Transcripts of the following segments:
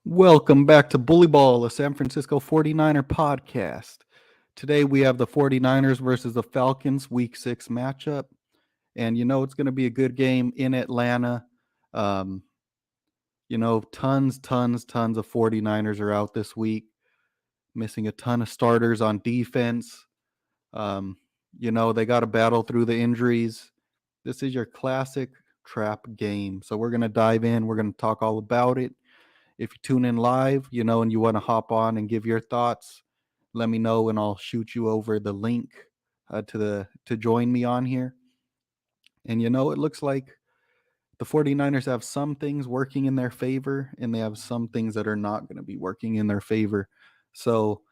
Welcome back to BullyBall, a San Francisco 49er podcast. Today we have the 49ers versus the Falcons week 6 matchup. And it's going to be a good game in Atlanta. Um, tons of 49ers are out this week, missing a ton of starters on defense. Um, they got to battle through the injuries. This is your classic trap game. So we're going to dive in. We're going to talk all about it. If you tune in live, and you want to hop on and give your thoughts, let me know and I'll shoot you over the link to join me on here. And it looks like the 49ers have some things working in their favor and they have some things that are not going to be working in their favor. So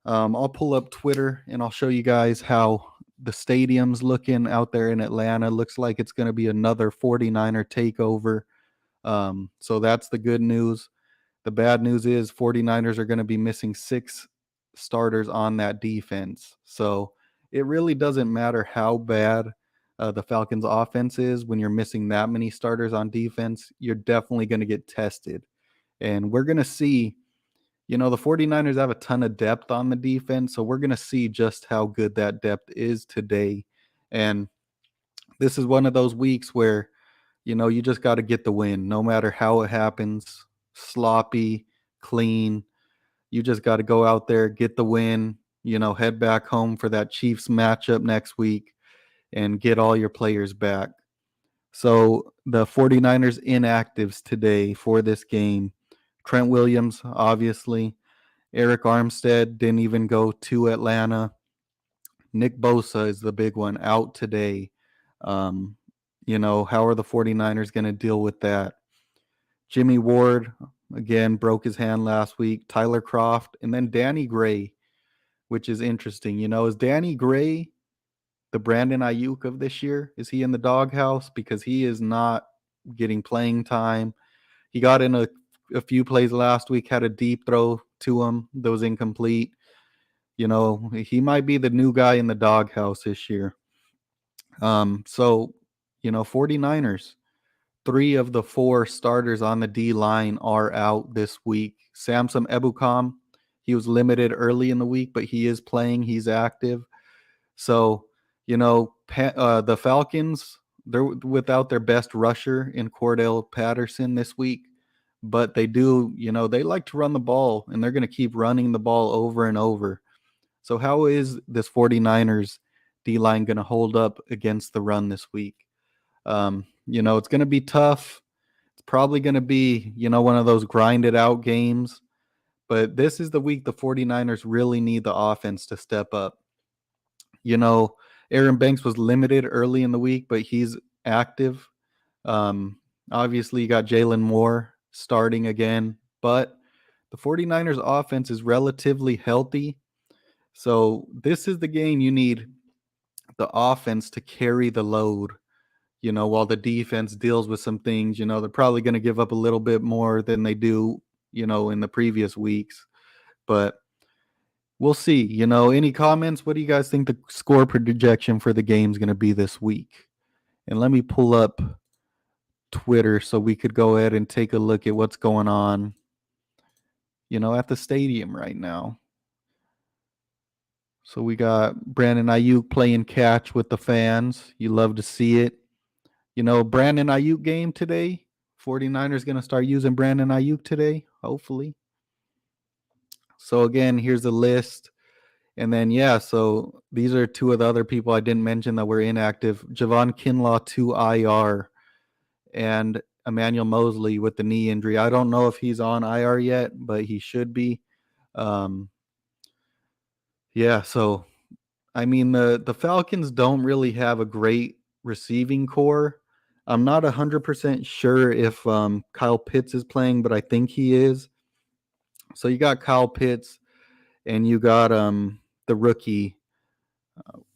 I'll pull up Twitter and I'll show you guys how the stadium's looking out there in Atlanta. Looks like it's going to be another 49er takeover. So that's the good news. The bad news is 49ers are going to be missing 6 starters on that defense. So it really doesn't matter how bad the Falcons offense is. When you're missing that many starters on defense, you're definitely going to get tested. And we're going to see, the 49ers have a ton of depth on the defense. So we're going to see just how good that depth is today. And this is one of those weeks where, you just got to get the win no matter how it happens. Sloppy, clean. You just got to go out there, get the win, head back home for that Chiefs matchup next week and get all your players back. So the 49ers inactives today for this game. Trent Williams, obviously. Eric Armstead didn't even go to Atlanta. Nick Bosa is the big one, out today. How are the 49ers going to deal with that? Jimmy Ward, again, broke his hand last week. Tyler Kroft, and then Danny Gray, which is interesting. Is Danny Gray the Brandon Ayuk of this year? Is he in the doghouse? Because he is not getting playing time. He got in a few plays last week, had a deep throw to him that was incomplete. He might be the new guy in the doghouse this year. 49ers. 3 of the 4 starters on the D line are out this week. Samson Ebukam, he was limited early in the week, but he is playing. He's active. So, the Falcons, they're without their best rusher in Cordell Patterson this week, but they do, they like to run the ball, and they're going to keep running the ball over and over. So how is this 49ers D-line going to hold up against the run this week? It's going to be tough. It's probably going to be, one of those grinded out games. But this is the week the 49ers really need the offense to step up. Aaron Banks was limited early in the week, but he's active. Obviously, you got Jalen Moore starting again. But the 49ers offense is relatively healthy. So this is the game you need the offense to carry the load. While the defense deals with some things, they're probably going to give up a little bit more than they do, in the previous weeks. But we'll see. Any comments? What do you guys think the score projection for the game is going to be this week? And let me pull up Twitter so we could go ahead and take a look at what's going on, at the stadium right now. So we got Brandon Ayuk playing catch with the fans. You love to see it. Brandon Ayuk game today. 49ers going to start using Brandon Ayuk today, hopefully. So again, here's the list. And then, so these are 2 of the other people I didn't mention that were inactive. Javon Kinlaw to IR and Emmanuel Mosley with the knee injury. I don't know if he's on IR yet, but he should be. So, I mean, the Falcons don't really have a great receiving core. I'm not 100% sure if Kyle Pitts is playing, but I think he is. So you got Kyle Pitts and you got the rookie.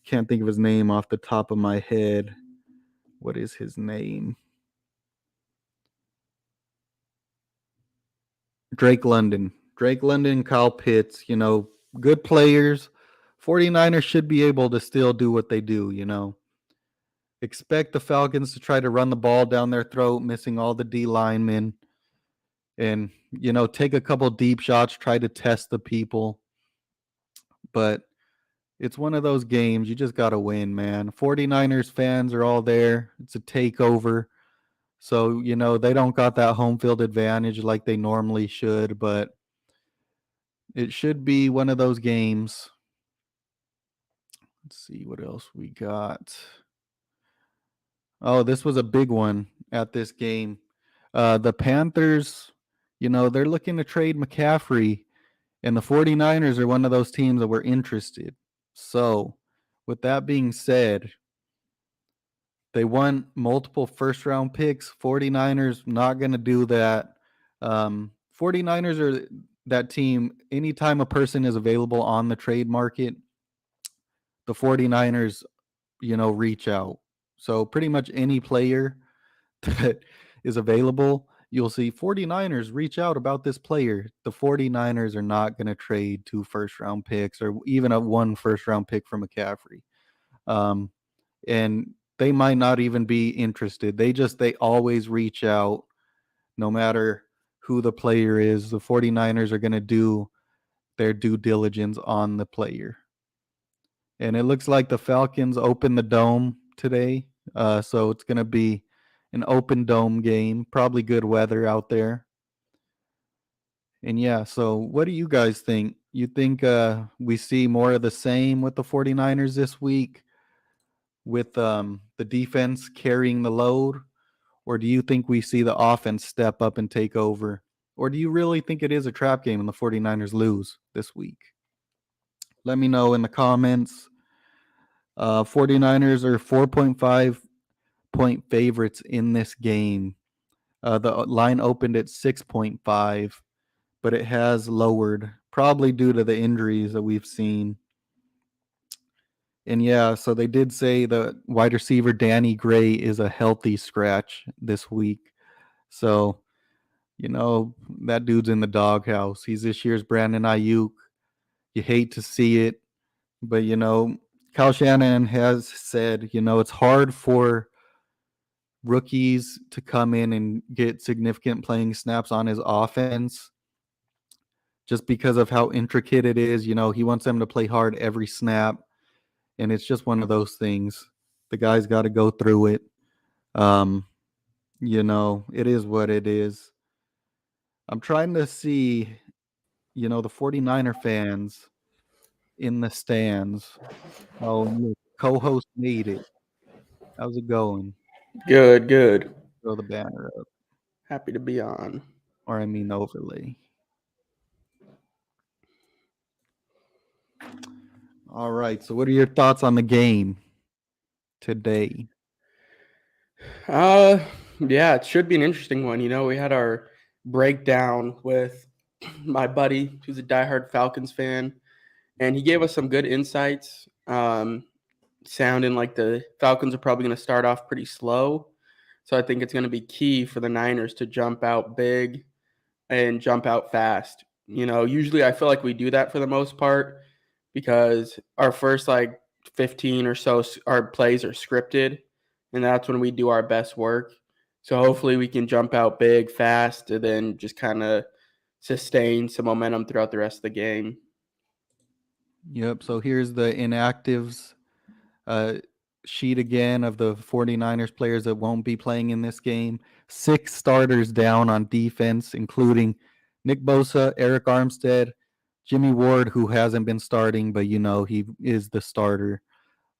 Can't think of his name off the top of my head. What is his name? Drake London, Kyle Pitts, good players. 49ers should be able to still do what they do. Expect the Falcons to try to run the ball down their throat, missing all the D linemen. and, take a couple deep shots, try to test the people. But it's one of those games you just got to win, man. 49ers fans are all there. It's a takeover. So, they don't got that home field advantage like they normally should, but it should be one of those games. Let's see what else we got. Oh, this was a big one at this game. The Panthers, they're looking to trade McCaffrey, and the 49ers are one of those teams that were interested. So, with that being said, they won multiple first round picks. 49ers not going to do that. 49ers are that team. Anytime a person is available on the trade market, the 49ers, reach out. So pretty much any player that is available, you'll see 49ers reach out about this player. The 49ers are not going to trade 2 first round picks or even a 1 first round pick from McCaffrey. And they might not even be interested. They always reach out no matter who the player is. The 49ers are going to do their due diligence on the player. And it looks like the Falcons open the dome today. So it's going to be an open dome game, probably good weather out there. And yeah, so what do you guys think? You think we see more of the same with the 49ers this week with the defense carrying the load? Or do you think we see the offense step up and take over? Or do you really think it is a trap game and the 49ers lose this week? Let me know in the comments. 49ers are 4.5-point favorites in this game. The line opened at 6.5, but it has lowered, probably due to the injuries that we've seen. And yeah, so they did say the wide receiver Danny Gray is a healthy scratch this week. So, that dude's in the doghouse. He's this year's Brandon Ayuk. You hate to see it, but Kyle Shanahan has said, it's hard for rookies to come in and get significant playing snaps on his offense just because of how intricate it is. He wants them to play hard every snap, and it's just one of those things. The guy's got to go through it. It is what it is. I'm trying to see, the 49er fans in the stands. Oh, your co-host made it. How's it going? Good. Throw the banner up, Happy to be on. or I mean overlay. All right. So, what are your thoughts on the game today? Yeah, it should be an interesting one. We had our breakdown with my buddy who's a diehard Falcons fan, and he gave us some good insights. Sounding like the Falcons are probably going to start off pretty slow. So I think it's going to be key for the Niners to jump out big and jump out fast. Usually I feel like we do that for the most part because our first 15 or so our plays are scripted, and that's when we do our best work. So hopefully we can jump out big, fast, and then just kind of sustain some momentum throughout the rest of the game. Yep. So, here's the inactives sheet again of the 49ers players that won't be playing in this game. 6 starters down on defense, including Nick Bosa, Eric Armstead, Jimmy Ward, who hasn't been starting, but he is the starter.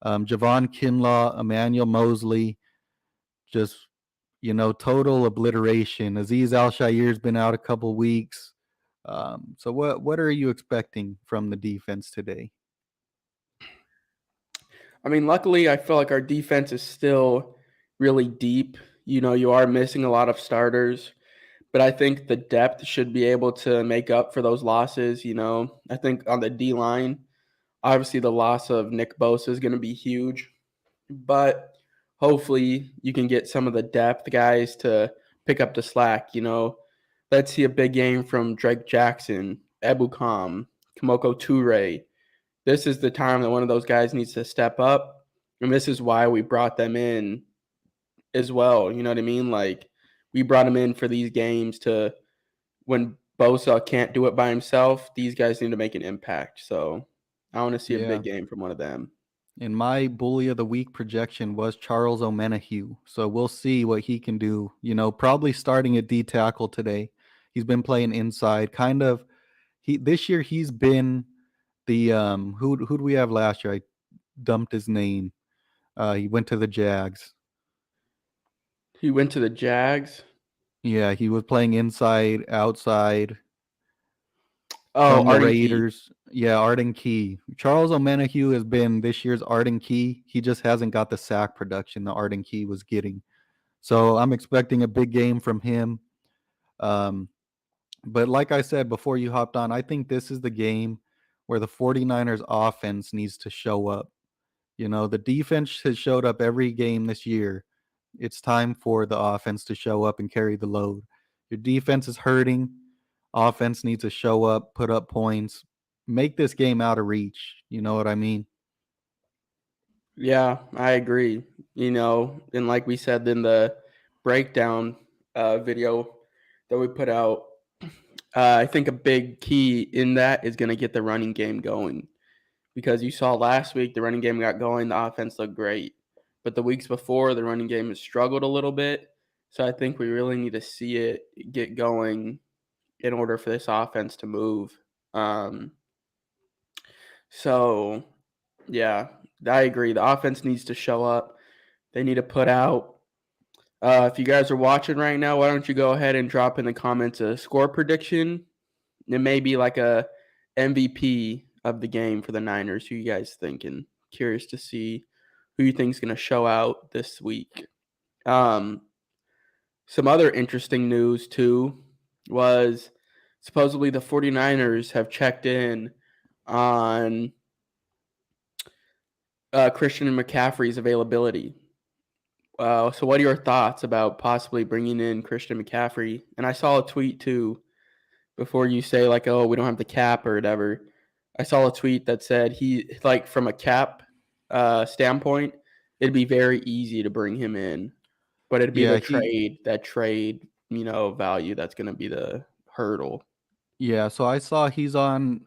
Javon Kinlaw, Emmanuel Mosley, just total obliteration. Aziz Al-Shair's been out a couple weeks. So what are you expecting from the defense today? I mean, luckily, I feel like our defense is still really deep. You are missing a lot of starters, but I think the depth should be able to make up for those losses. I think on the D line, obviously the loss of Nick Bosa is going to be huge, but hopefully you can get some of the depth guys to pick up the slack. Let's see a big game from Drake Jackson, Ebukam, Kamoko Toure. This is the time that one of those guys needs to step up, and this is why we brought them in as well. You know what I mean? We brought them in for these games to when Bosa can't do it by himself, these guys need to make an impact. So I want to see a Yeah. big game from one of them. And my bully of the week projection was Charles O'Menahue. So we'll see what he can do. Probably starting at D tackle today. He's been playing inside. Kind of this year he's been the who do we have last year? I dumped his name. He went to the Jags. He went to the Jags. Yeah, he was playing inside, outside Oh, from the Arden Key. Raiders. Yeah, Arden Key. Charles O'Menahue has been this year's Arden Key. He just hasn't got the sack production that Arden Key was getting. So I'm expecting a big game from him. But like I said before you hopped on, I think this is the game where the 49ers offense needs to show up. The defense has showed up every game this year. It's time for the offense to show up and carry the load. Your defense is hurting. Offense needs to show up, put up points, make this game out of reach. You know what I mean? Yeah, I agree. And like we said in the breakdown video that we put out, I think a big key in that is going to get the running game going, because you saw last week the running game got going, the offense looked great, but the weeks before the running game has struggled a little bit. So I think we really need to see it get going in order for this offense to move. So yeah, I agree. The offense needs to show up. They need to put out. If you guys are watching right now, why don't you go ahead and drop in the comments a score prediction? It may be like a MVP of the game for the Niners. Who you guys thinking? Curious to see who you think is going to show out this week. Some other interesting news too was supposedly the 49ers have checked in on Christian McCaffrey's availability. So what are your thoughts about possibly bringing in Christian McCaffrey? And I saw a tweet too, before you say like, oh, we don't have the cap or whatever. I saw a tweet that said he, like, from a cap standpoint, it'd be very easy to bring him in, but it'd be Yeah, the trade value that's going to be the hurdle. so I saw he's on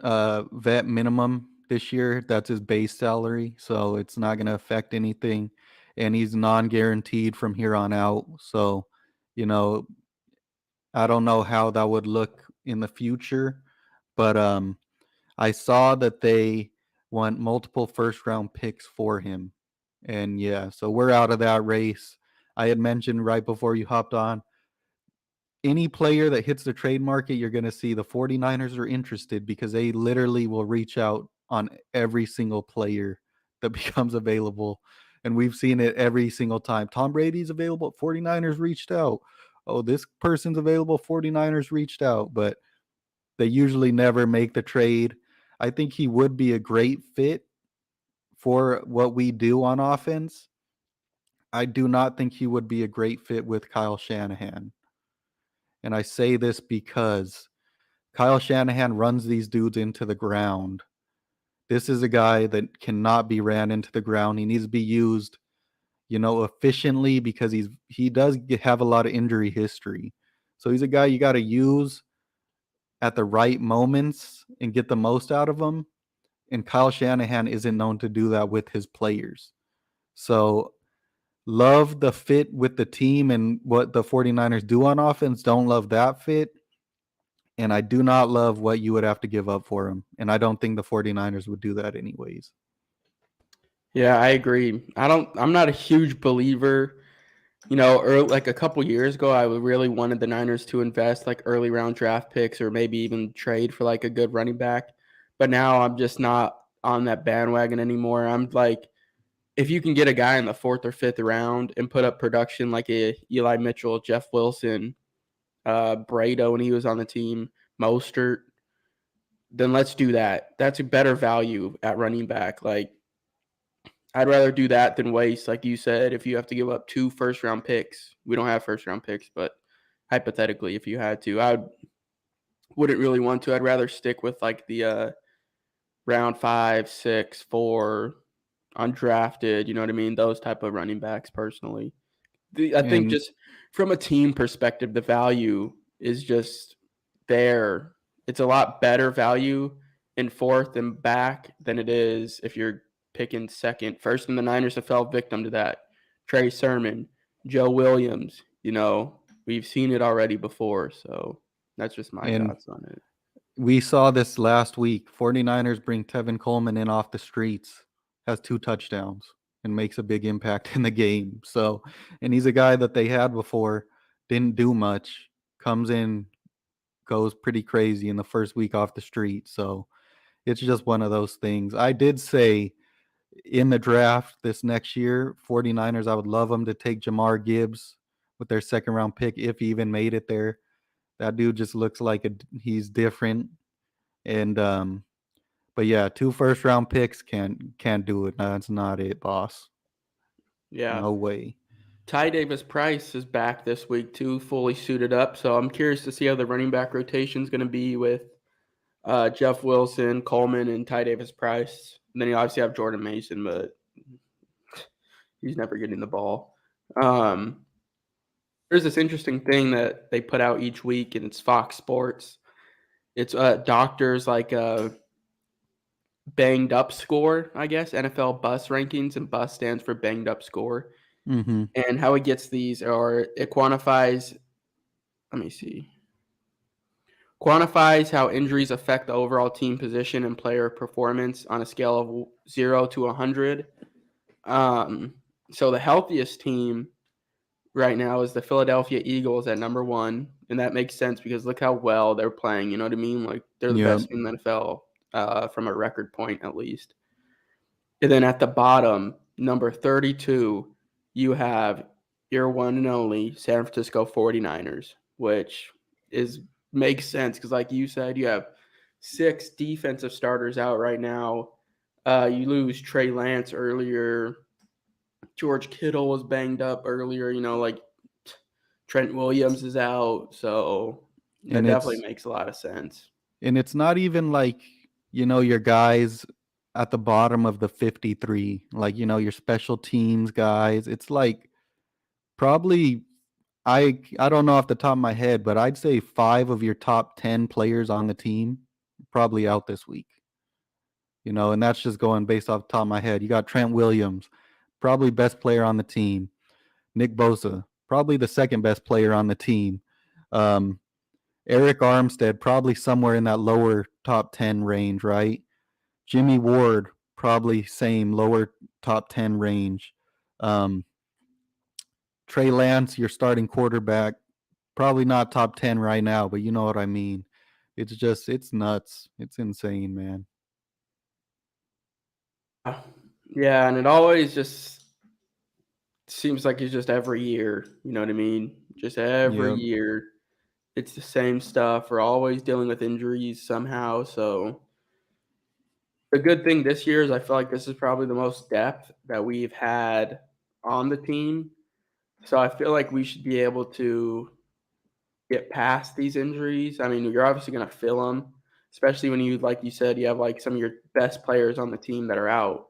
vet minimum this year. That's his base salary, so it's not going to affect anything, and he's non-guaranteed from here on out. So, you know, I don't know how that would look in the future, but I saw that they want multiple first round picks for him. And yeah, so we're out of that race. I had mentioned right before you hopped on, any player that hits the trade market, you're going to see the 49ers are interested because they literally will reach out on every single player that becomes available. And we've seen it every single time. Tom Brady's available, 49ers reached out. Oh, this person's available, 49ers reached out. But they usually never make the trade. I think he would be a great fit for what we do on offense. I do not think he would be a great fit with Kyle Shanahan. And I say this because Kyle Shanahan runs these dudes into the ground. This is a guy that cannot be ran into the ground. He needs to be used, efficiently because he does have a lot of injury history. So he's a guy you got to use at the right moments and get the most out of him. And Kyle Shanahan isn't known to do that with his players. So love the fit with the team and what the 49ers do on offense. Don't love that fit. And I do not love what you would have to give up for him. And I don't think the 49ers would do that anyways. Yeah, I agree. I'm not a huge believer. Like a couple years ago, I really wanted the Niners to invest like early round draft picks or maybe even trade for like a good running back. But now I'm just not on that bandwagon anymore. I'm like, if you can get a guy in the 4th or 5th round and put up production like a Eli Mitchell, Jeff Wilson, Brado when he was on the team, Mostert, then let's do that. That's a better value at running back. Like, I'd rather do that than waste, like you said, if you have to give up 2 first-round picks. We don't have first-round picks, but hypothetically, if you had to, wouldn't really want to. I'd rather stick with like the round 5, 6, 4 undrafted, you know what I mean? Those type of running backs personally. I think And just from a team perspective, the value is just there. It's a lot better value in fourth and back than it is if you're picking second. First, and the Niners have fell victim to that. Trey Sermon, Joe Williams, we've seen it already before. So that's just my And thoughts on it. we saw this last week. 49ers bring Tevin Coleman in off the streets, has 2 touchdowns, and makes a big impact in the game. So, and he's a guy that they had before, didn't do much, comes in, goes pretty crazy in the first week off the street. So it's just one of those things. I did say in the draft this next year, 49ers, I would love them to take Jamar Gibbs with their second round pick if he even made it there. That dude just looks like he's different. And but yeah, 2 first round picks can't do it. That's not it, boss. Yeah. No way. Ty Davis Price is back this week too, fully suited up. So I'm curious to see how the running back rotation is going to be with Jeff Wilson, Coleman, and Ty Davis Price. And then you obviously have Jordan Mason, but he's never getting the ball. There's this interesting thing that they put out each week, and it's Fox Sports. It's doctors like banged up score, I guess, NFL bus rankings, and bus stands for banged up score. Mm-hmm. And how it gets these, or it quantifies, let me see, quantifies how injuries affect the overall team position and player performance on a scale of 0 to 100. So the healthiest team right now is the Philadelphia Eagles at number 1, and that makes sense because look how well they're playing. You know what I mean? Like they're the best in the NFL from a record point at least. And then at the bottom, number 32, you have your one and only San Francisco 49ers, which makes sense because, like you said, you have 6 defensive starters out right now. You lose Trey Lance earlier. George Kittle was banged up earlier. Like Trent Williams is out, so that definitely makes a lot of sense. And it's not even like your guys at the bottom of the 53, like your special teams guys. It's like probably I don't know off the top of my head, but I'd say 5 of your top 10 players on the team probably out this week. And that's just going based off the top of my head. You got Trent Williams, probably best player on the team. Nick Bosa, probably the second best player on the team. Eric Armstead, probably somewhere in that lower top 10 range, right? Jimmy Ward, probably same lower top 10 range. Trey Lance, your starting quarterback, probably not top 10 right now, but you know what I mean. It's nuts. It's insane, man. Yeah, and it always just seems like it's just every year. You know what I mean? Just every year. It's the same stuff. We're always dealing with injuries somehow. So the good thing this year is I feel like this is probably the most depth that we've had on the team. So I feel like we should be able to get past these injuries. I mean, you're obviously going to feel them, especially when you, like you said, you have like some of your best players on the team that are out.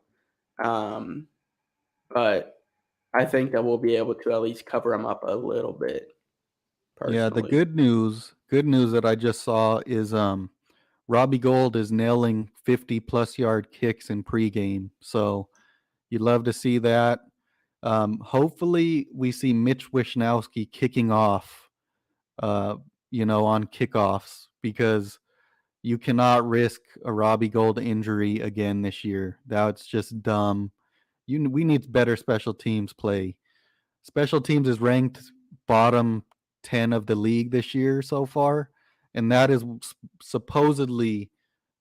But I think that we'll be able to at least cover them up a little bit. Personally. Yeah, the good news that I just saw is Robbie Gould is nailing 50+ yard kicks in pregame. So you'd love to see that. Hopefully we see Mitch Wishnowsky kicking off, on kickoffs, because you cannot risk a Robbie Gould injury again this year. That's just dumb. We need better special teams play. Special teams is ranked bottom 10 of the league this year so far, and that is supposedly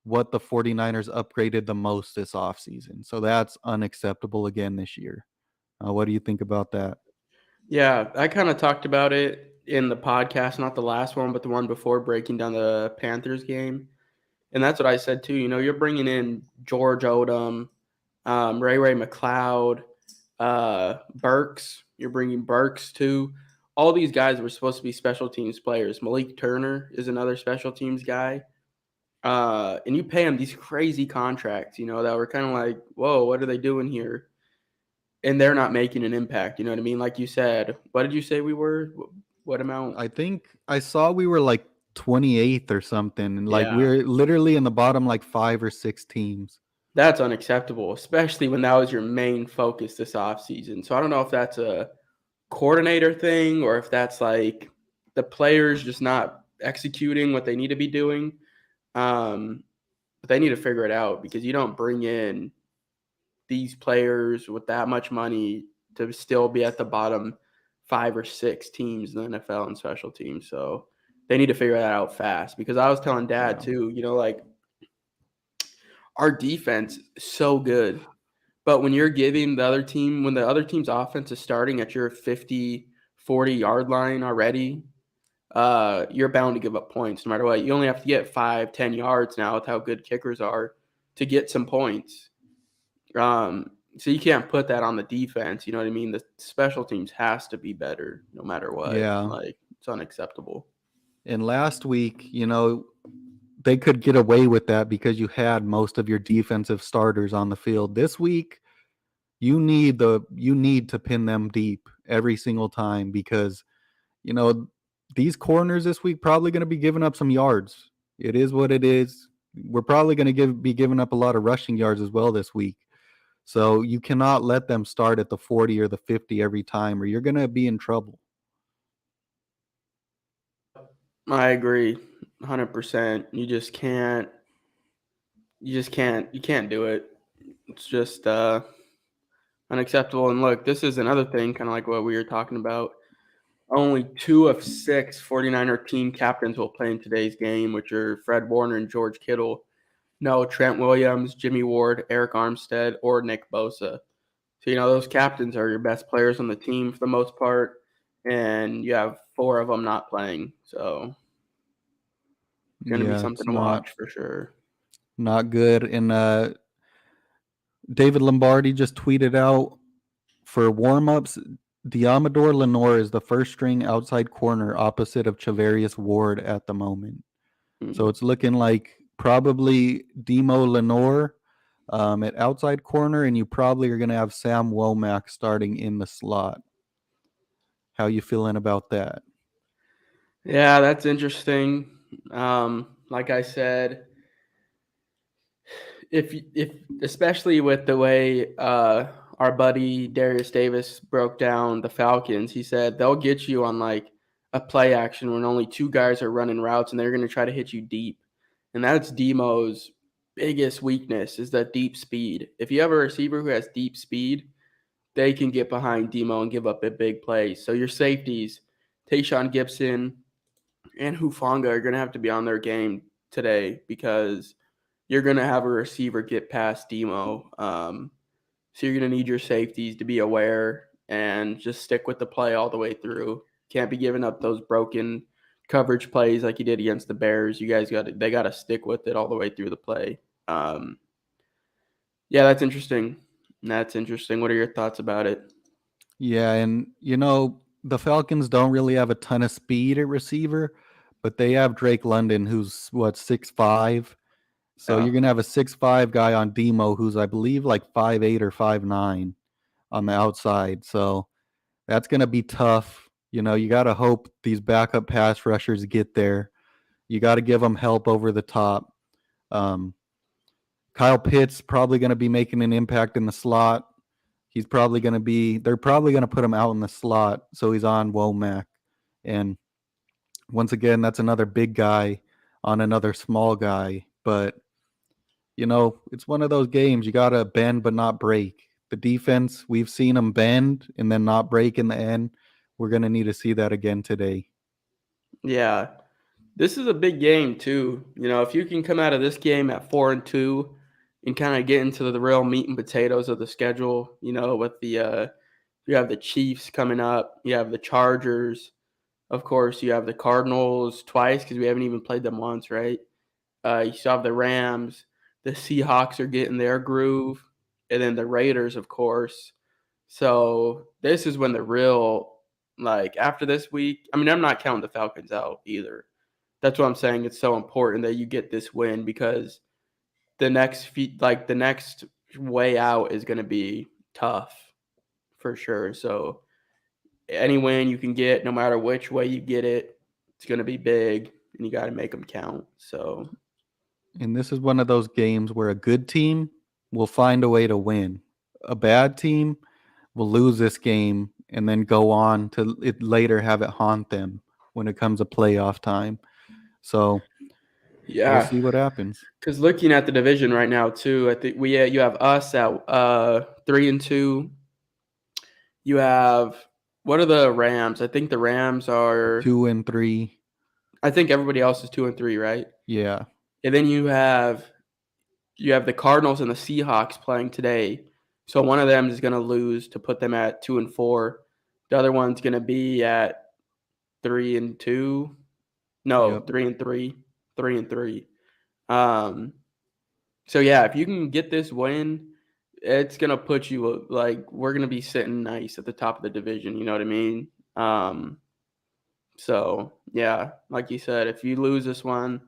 what the 49ers upgraded the most this offseason. So that's unacceptable again this year. What do you think about that? Yeah, I kind of talked about it in the podcast, not the last one, but the one before, breaking down the Panthers game. And that's what I said too. You're bringing in George Odom, Ray McLeod, Burks. You're bringing Burks too. All these guys were supposed to be special teams players. Malik Turner is another special teams guy. And you pay them these crazy contracts, that were kind of like, whoa, what are they doing here? And they're not making an impact. You know what I mean? Like you said, what did you say we were? What amount? I think I saw we were like 28th or something. And like Yeah. we're literally in the bottom like 5 or 6 teams. That's unacceptable, especially when that was your main focus this offseason. So I don't know if that's a coordinator thing or if that's like the players just not executing what they need to be doing. But they need to figure it out because you don't bring in these players with that much money to still be at the bottom 5 or 6 teams in the NFL and special teams. So they need to figure that out fast because I was telling Dad Yeah. too, like our defense is so good. But when you're giving the other team, when the other team's offense is starting at your 50, 40-yard line already, you're bound to give up points no matter what. You only have to get 5, 10 yards now with how good kickers are to get some points. So you can't put that on the defense. You know what I mean? The special teams has to be better no matter what. Yeah. Like, it's unacceptable. And last week, they could get away with that because you had most of your defensive starters on the field. This week, you need to pin them deep every single time because these corners this week probably going to be giving up some yards. It is what it is. We're probably going to be giving up a lot of rushing yards as well this week. So you cannot let them start at the 40 or the 50 every time or you're going to be in trouble. I agree 100%. You can't do it. It's just unacceptable. And look, this is another thing, kind of like what we were talking about. Only 2 of 6 49er team captains will play in today's game, which are Fred Warner and George Kittle. No Trent Williams, Jimmy Ward, Eric Armstead, or Nick Bosa. So, those captains are your best players on the team for the most part, and you have 4 of them not playing. So it's going to be Yeah, something it's to watch for sure. not good. And David Lombardi just tweeted out for warm-ups, Diamador Lenore is the first string outside corner opposite of Chavarius Ward at the moment. So it's looking like probably Demo Lenore at outside corner, and you probably are going to have Sam Womack starting in the slot. How you feeling about that? Yeah, that's interesting. Like I said, if especially with the way our buddy Darius Davis broke down the Falcons, he said they'll get you on like a play action when only 2 guys are running routes and they're going to try to hit you deep. And that's Demo's biggest weakness is that deep speed. If you have a receiver who has deep speed, they can get behind Demo and give up a big play. So your safeties, Tayshaun Gibson and Hufanga are going to have to be on their game today because you're going to have a receiver get past Demo. So you're going to need your safeties to be aware and just stick with the play all the way through. Can't be giving up those broken coverage plays like you did against the Bears. They got to stick with it all the way through the play. Yeah, that's interesting. That's interesting. What are your thoughts about it? Yeah, and the Falcons don't really have a ton of speed at receiver, but they have Drake London, who's 6'5". So Yeah. you're gonna have a 6'5" guy on Demo, who's I believe like 5'8" or 5'9" on the outside. So that's gonna be tough. You got to hope these backup pass rushers get there. You got to give them help over the top. Um, Kyle Pitts probably going to be making an impact in the slot. They're probably going to put him out in the slot. So he's on Womack. And once again, that's another big guy on another small guy. But, it's one of those games. You got to bend but not break. The defense, we've seen them bend and then not break in the end. We're going to need to see that again today. Yeah. This is a big game too. If you can come out of this game at 4-2 and kind of get into the real meat and potatoes of the schedule, with you have the Chiefs coming up, you have the Chargers, of course, you have the Cardinals twice because we haven't even played them once, right? You still have the Rams, the Seahawks are getting their groove, and then the Raiders, of course. So this is when the real after this week. I mean, I'm not counting the Falcons out either. That's what I'm saying. It's so important that you get this win because the next way out is going to be tough for sure. So any win you can get, no matter which way you get it, it's going to be big. and you got to make them count. So, And this is one of those games where a good team will find a way to win. A bad team will lose this game and then go on to it later have it haunt them when it comes to playoff time. So we'll yeah, see what happens. because looking at the division right now too, I think you have us at 3-2. You have what are the Rams? I think the Rams are. 2-3. I think everybody else is 2-3, right? Yeah. And then you have the Cardinals and the Seahawks playing today. So one of them is going to lose to put them at 2-4. The other one's going to be at 3-2. No, Yep. 3-3. 3-3. So yeah, if you can get this win, it's gonna put you like we're gonna be sitting nice at the top of the division. You know what I mean? So yeah, like you said, if you lose this one,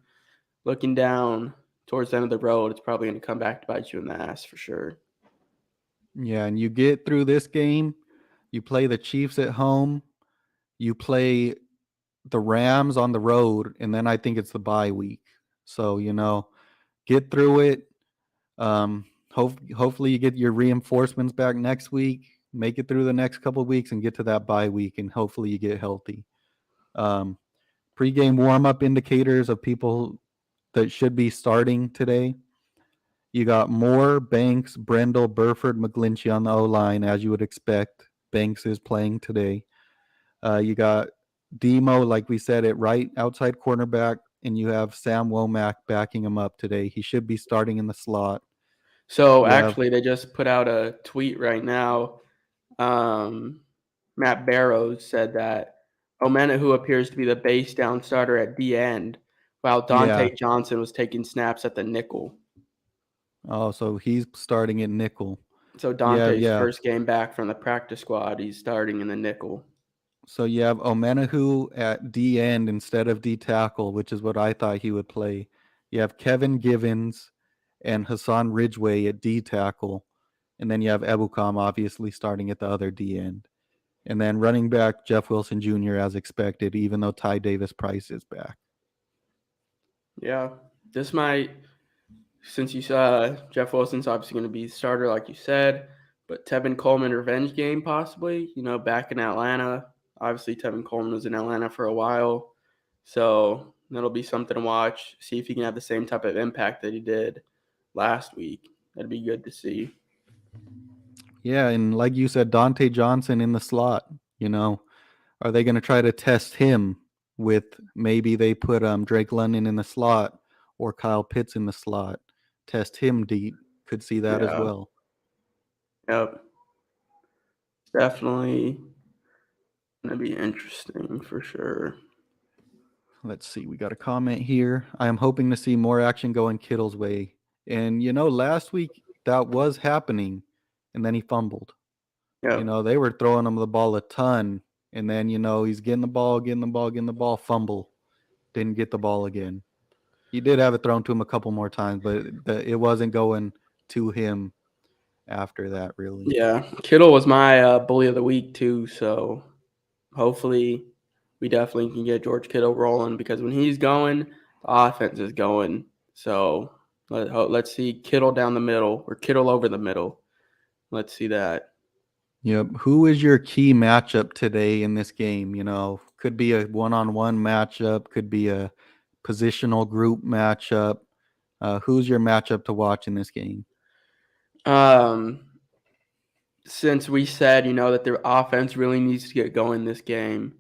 looking down towards the end of the road, it's probably gonna come back to bite you in the ass for sure. Yeah, and you get through this game, you play the Chiefs at home, you play the Rams on the road, and then I think it's the bye week. So, get through it. Hopefully you get your reinforcements back next week, make it through the next couple of weeks and get to that bye week, and hopefully you get healthy. Um, Pre-game warm-up indicators of people that should be starting today. You got Moore, Banks, Brendel, Burford, McGlinchey on the O-line, as you would expect. Banks is playing today. You got Demo, like we said, at right outside cornerback, and you have Sam Womack backing him up today. He should be starting in the slot. So You have, actually, they just put out a tweet right now. Matt Barrows said that Omenihu appears to be the base down starter at D end, while yeah. Dante Johnson was taking snaps at the nickel. Oh, so he's starting at nickel. So Yeah, Dante's yeah. first game back from the practice squad, he's starting in the nickel. So you have Omenihu at D end instead of D tackle, which is what I thought he would play. You have Kevin Givens and Hassan Ridgeway at D tackle. And then you have Ebukam obviously starting at the other D end. And then running back Jeff Wilson Jr. as expected, even though Ty Davis Price is back. Yeah, this might, since you saw Jeff Wilson's obviously going to be the starter, like you said, but Tevin Coleman revenge game possibly, back in Atlanta. Obviously, Tevin Coleman was in Atlanta for a while. So that'll be something to watch. See if he can have the same type of impact that he did last week. That'd be good to see. Yeah, and like you said, Dante Johnson in the slot. Are they going to try to test him with maybe they put Drake London in the slot or Kyle Pitts in the slot? Test him deep. Could see that as Yeah. well. Yep. Definitely going to be interesting for sure. Let's see. We got a comment here. I am hoping to see more action going Kittle's way. And, last week that was happening, and then he fumbled. Yep. They were throwing him the ball a ton, and then, he's getting the ball, fumble. Didn't get the ball again. He did have it thrown to him a couple more times, but it wasn't going to him after that, really. Yeah. Kittle was my bully of the week, too. So hopefully we definitely can get George Kittle rolling because when he's going, the offense is going. So let's see Kittle down the middle or Kittle over the middle. Let's see that. Yep. Who is your key matchup today in this game? Could be a one-on-one matchup, could be a positional group matchup. Who's your matchup to watch in this game? Since we said, that their offense really needs to get going this game,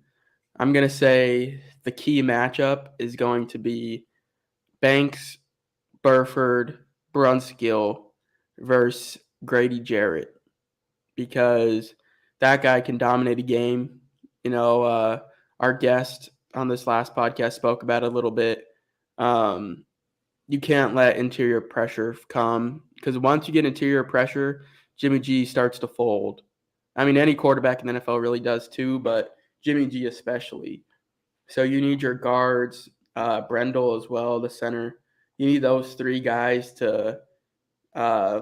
I'm going to say the key matchup is going to be Banks, Burford, Brunskill versus Grady Jarrett because that guy can dominate a game. Our guest on this last podcast spoke about it a little bit. You can't let interior pressure come because once you get interior pressure, Jimmy G starts to fold. I mean, any quarterback in the NFL really does too, but Jimmy G especially. So you need your guards, Brendel as well, the center. You need those three guys to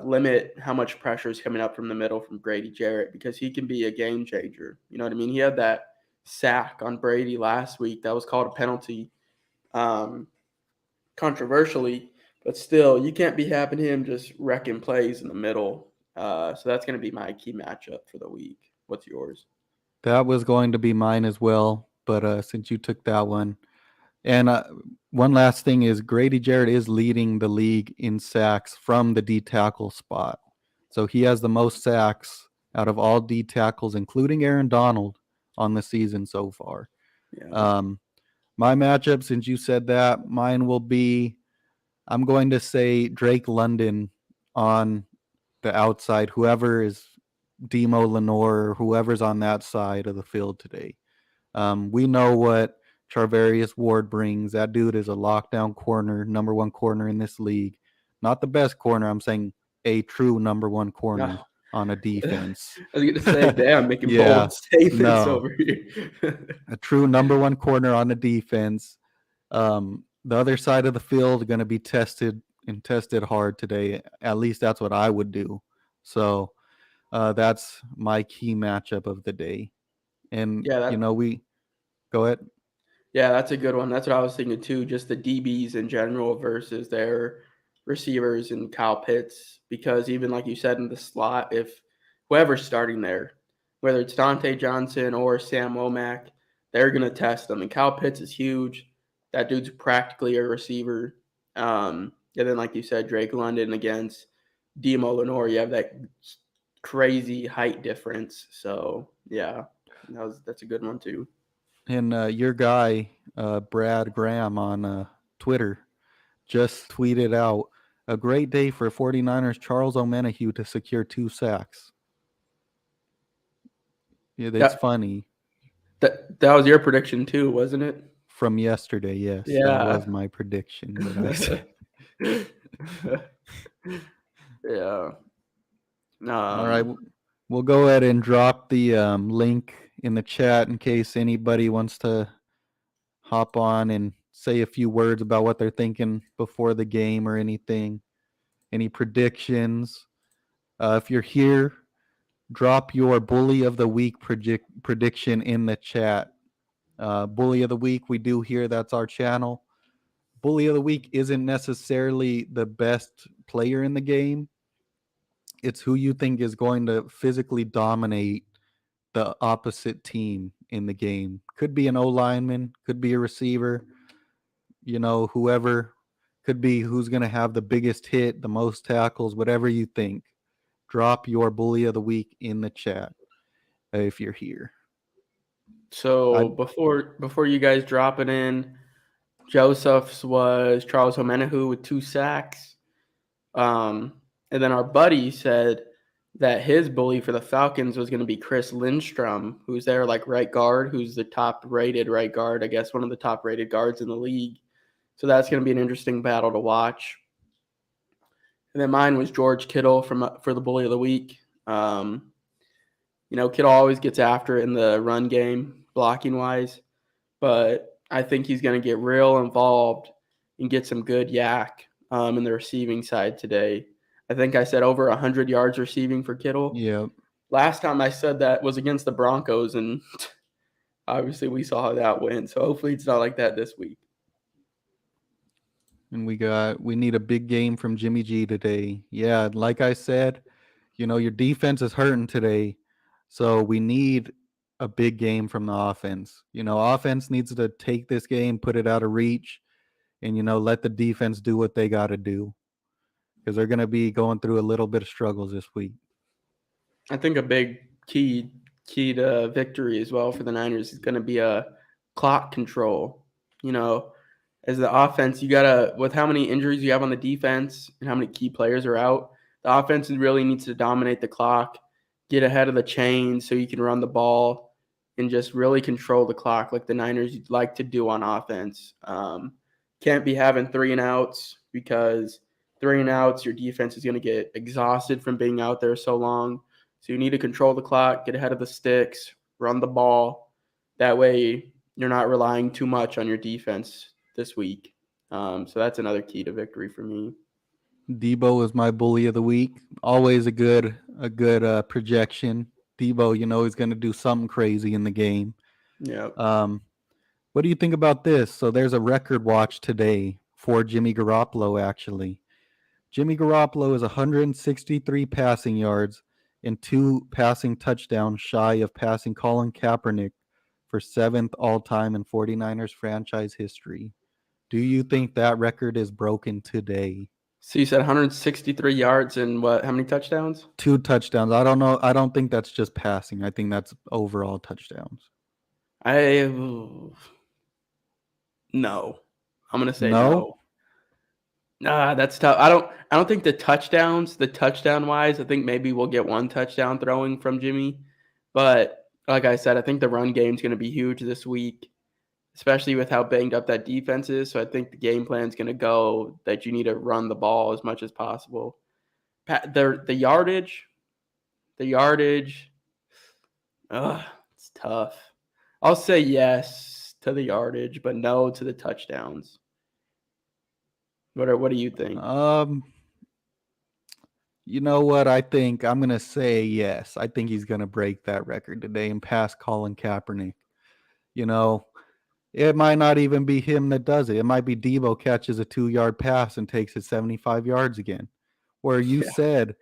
limit how much pressure is coming up from the middle from Grady Jarrett because he can be a game changer. You know what I mean? He had that sack on Brady last week that was called a penalty. um, controversially, but still, you can't be having him just wrecking plays in the middle. So that's going to be my key matchup for the week. What's yours? That was going to be mine as well, but since you took that one, and one last thing is Grady Jarrett is leading the league in sacks from the D tackle spot. So he has the most sacks out of all D tackles, including Aaron Donald, on the season so far. Yeah. Um, my matchup, since you said that, mine will be I'm going to say Drake London on the outside, whoever is Demo Lenore or whoever's on that side of the field today. We know what Charvarius Ward brings. That dude is a lockdown corner, number one corner in this league. Not the best corner. I'm saying a true number one No. corner on a I defense. was going to say, damn, making Yeah, bold statements no, over here. a true number one corner on a defense. The other side of the field going to be tested and tested hard today. At least that's what I would do. So that's my key matchup of the day. And yeah, that we go ahead. Yeah, that's a good one. That's what I was thinking too. Just the DBs in general versus their receivers and Kyle Pitts. Because even like you said in the slot, if whoever's starting there, whether it's Dante Johnson or Sam Womack, they're gonna test them. And Kyle Pitts is huge. That dude's practically a receiver. And then like you said, Drake London against Demo Lenore, you have that crazy height difference. So yeah, that's a good one too. And your guy, Brad Graham on Twitter, just tweeted out a great day for 49ers Charles Omenihu to secure 2 sacks. Yeah, that's That funny. that was your prediction too, wasn't it? From yesterday, yes, that Yeah. was my prediction that I said. Yeah. All right, Um, we'll go ahead and drop the link in the chat in case anybody wants to hop on and say a few words about what they're thinking before the game or anything, any predictions. If you're here, drop your Bully of the Week prediction in the chat. Bully of the Week, we do here. That's our channel. Bully of the Week isn't necessarily the best player in the game. It's who you think is going to physically dominate the opposite team in the game. Could be an O lineman, could be a receiver, whoever, could be who's going to have the biggest hit, the most tackles, whatever you think. Drop your Bully of the Week in the chat if you're here. I so before you guys drop it in, Joseph's was Charles Omenihu with 2 sacks. And then our buddy said that his bully for the Falcons was going to be Chris Lindstrom, who's their like right guard, who's the top rated right guard, I guess one of the top rated guards in the league. So that's going to be an interesting battle to watch. And then mine was George Kittle for the bully of the week. Kittle always gets after it in the run game, blocking wise, but I think he's going to get real involved and get some good yak in the receiving side today. I think I said over 100 yards receiving for Kittle. Yeah. Last time I said that was against the Broncos, and obviously we saw how that went. So hopefully it's not like that this week. And we need a big game from Jimmy G today. Yeah, like I said, your defense is hurting today. So we need a big game from the offense. Offense needs to take this game, put it out of reach, and let the defense do what they got to do. Because they're going to be going through a little bit of struggles this week. I think a big key to victory as well for the Niners is going to be a clock control. As the offense, you gotta, with how many injuries you have on the defense and how many key players are out, the offense really needs to dominate the clock, get ahead of the chain so you can run the ball and just really control the clock like the Niners like to do on offense. Can't be having 3 and outs, because 3 and outs, your defense is going to get exhausted from being out there so long. So you need to control the clock, get ahead of the sticks, run the ball. That way you're not relying too much on your defense this week. So that's another key to victory for me. Debo is my bully of the week. Always a good projection. Debo, he's going to do something crazy in the game. Yeah. What do you think about this? So there's a record watch today for Jimmy Garoppolo, actually. Jimmy Garoppolo is 163 passing yards and 2 passing touchdowns shy of passing Colin Kaepernick for 7th all-time in 49ers franchise history. Do you think that record is broken today? So you said 163 yards and what? How many touchdowns? 2 touchdowns. I don't know. I don't think that's just passing. I think that's overall touchdowns. No. I'm gonna say No? no. Nah, that's tough. I don't think the touchdown wise, I think maybe we'll get one touchdown throwing from Jimmy. But like I said, I think the run game's gonna be huge this week, especially with how banged up that defense is. So I think the game plan's gonna go that you need to run the ball as much as possible. The yardage, it's tough. I'll say yes to the yardage, but no to the touchdowns. What do you think? You know what? I think I'm going to say yes. I think he's going to break that record today and pass Colin Kaepernick. You know, it might not even be him that does it. It might be Debo catches a 2-yard pass and takes it 75 yards again. Where you said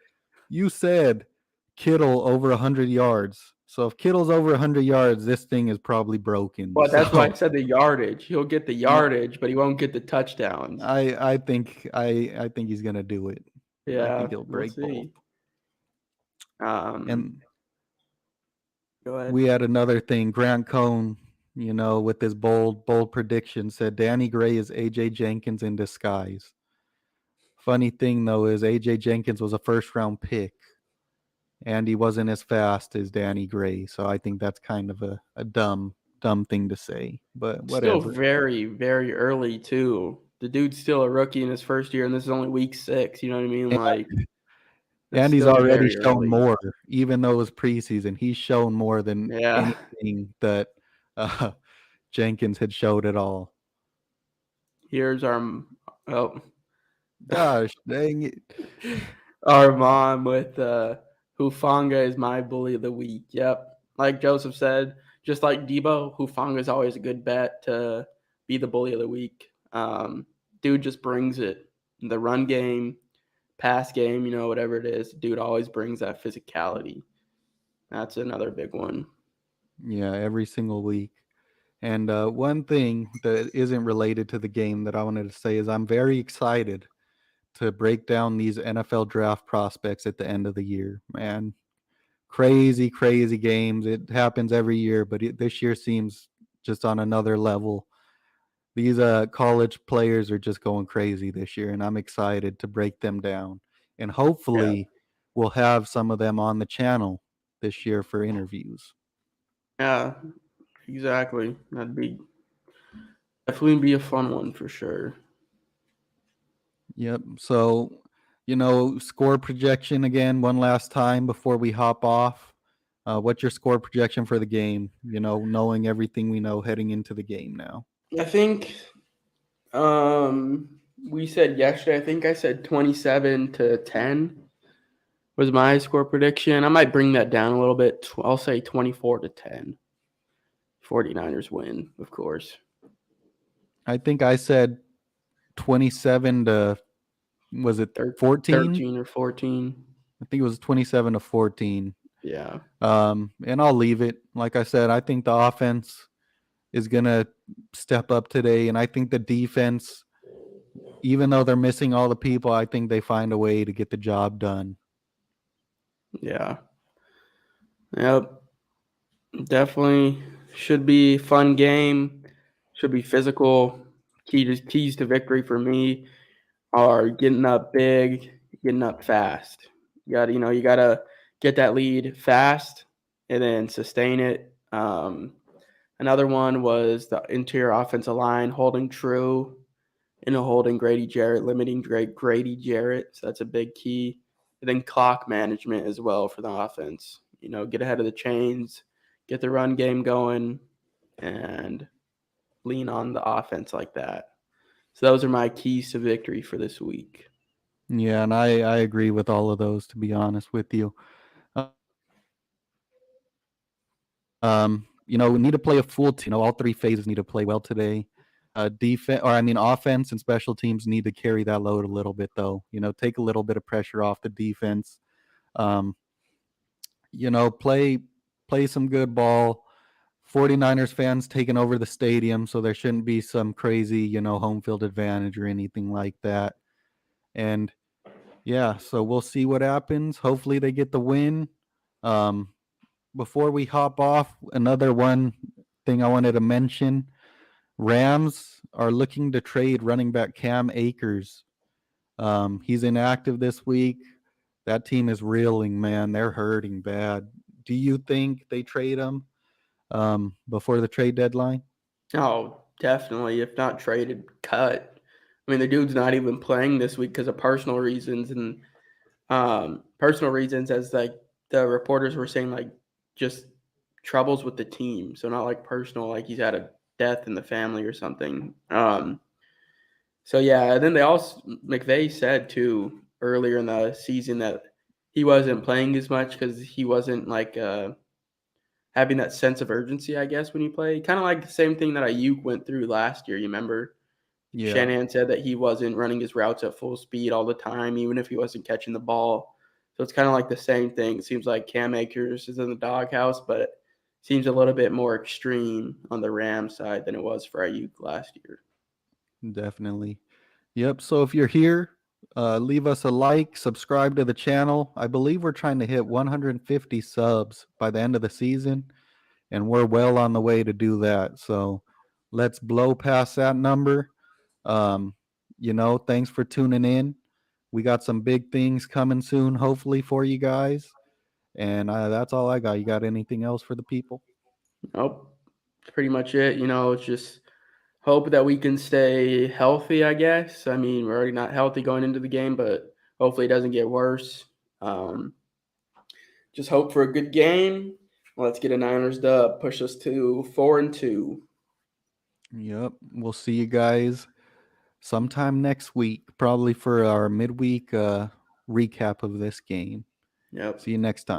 Kittle over 100 yards. So if Kittle's over 100 yards, this thing is probably broken. Well, that's why I So said the yardage. He'll get the yardage, but he won't get the touchdowns. I think he's going to do it. I Yeah, think he'll we'll break both. see. And Go ahead. we had another thing. Grant Cohn, with his bold prediction, said Danny Gray is AJ Jenkins in disguise. Funny thing though is AJ Jenkins was a first-round pick, and he wasn't as fast as Danny Gray. So I think that's kind of a dumb thing to say. But Still whatever. very, very early too. The dude's still a rookie in his first year, and this is only week 6. You know what I mean? Like, And he's still already very shown early. more, even though it was preseason. He's shown more than Yeah. anything that Jenkins had showed at all. Here's our Gosh, dang it. our mom with Hufanga is my bully of the week. Yep. Like Joseph said, just like Debo, Hufanga is always a good bet to be the bully of the week. Dude just brings it. The run game, pass game, whatever it is, dude always brings that physicality. That's another big one. Yeah, every single week. And one thing that isn't related to the game that I wanted to say is I'm very excited to break down these NFL draft prospects at the end of the year. Man, crazy, crazy games. It happens every year, but this year seems just on another level. These college players are just going crazy this year, and I'm excited to break them down. And Yeah. hopefully we'll have some of them on the channel this year for interviews. Yeah, exactly. That'd definitely be a fun one for sure. Yep. So, score projection again, one last time before we hop off. What's your score projection for the game? Knowing everything we know heading into the game now. I think we said yesterday, I think I said 27-10 was my score prediction. I might bring that down a little bit. I'll say 24-10. 49ers win, of course. I think I said 27 to, was it 14? 13 or 14. I think it was 27 to 14. Yeah. And I'll leave it. Like I said, I think the offense is going to step up today. And I think the defense, even though they're missing all the people, I think they find a way to get the job done. Yeah. Yep. Definitely should be a fun game. Should be physical. Keys to victory for me are getting up big, getting up fast. You gotta get that lead fast and then sustain it. Another one was the interior offensive line holding true, holding Grady Jarrett, limiting Grady Jarrett. So that's a big key. And then clock management as well for the offense. Get ahead of the chains, get the run game going, and lean on the offense like that. So those are my keys to victory for this week. Yeah, and I agree with all of those, to be honest with you. we need to play a full team. All three phases need to play well today. Offense and special teams need to carry that load a little bit, though. Take a little bit of pressure off the defense. Um, play some good ball. 49ers fans taking over the stadium, so there shouldn't be some crazy, home field advantage or anything like that. And yeah, so we'll see what happens. Hopefully they get the win. Before we hop off, another one thing I wanted to mention, Rams are looking to trade running back Cam Akers. He's inactive this week. That team is reeling, man. They're hurting bad. Do you think they trade him before the trade deadline? Oh, definitely. If not traded, cut. I mean, the dude's not even playing this week because of personal reasons, and personal reasons, as like the reporters were saying, like just troubles with the team. So not like personal, like he's had a death in the family or something. So yeah, and then McVay said too earlier in the season that he wasn't playing as much because he wasn't like having that sense of urgency, I guess, when you play. Kind of like the same thing that Ayuk went through last year. You remember? Yeah. Shanahan said that he wasn't running his routes at full speed all the time, even if he wasn't catching the ball. So it's kind of like the same thing. It seems like Cam Akers is in the doghouse, but it seems a little bit more extreme on the Rams side than it was for Ayuk last year. Definitely. Yep. So if you're here, leave us a like, subscribe to the channel. I believe we're trying to hit 150 subs by the end of the season, and we're well on the way to do that. So let's blow past that number. Thanks for tuning in. We got some big things coming soon, hopefully, for you guys. And that's all I got. You got anything else for the people? Nope. That's pretty much it. It's just hope that we can stay healthy, I guess. I mean, we're already not healthy going into the game, but hopefully it doesn't get worse. Just hope for a good game. Let's get a Niners dub. Push us to 4-2. Yep. We'll see you guys sometime next week, probably for our midweek recap of this game. Yep. See you next time.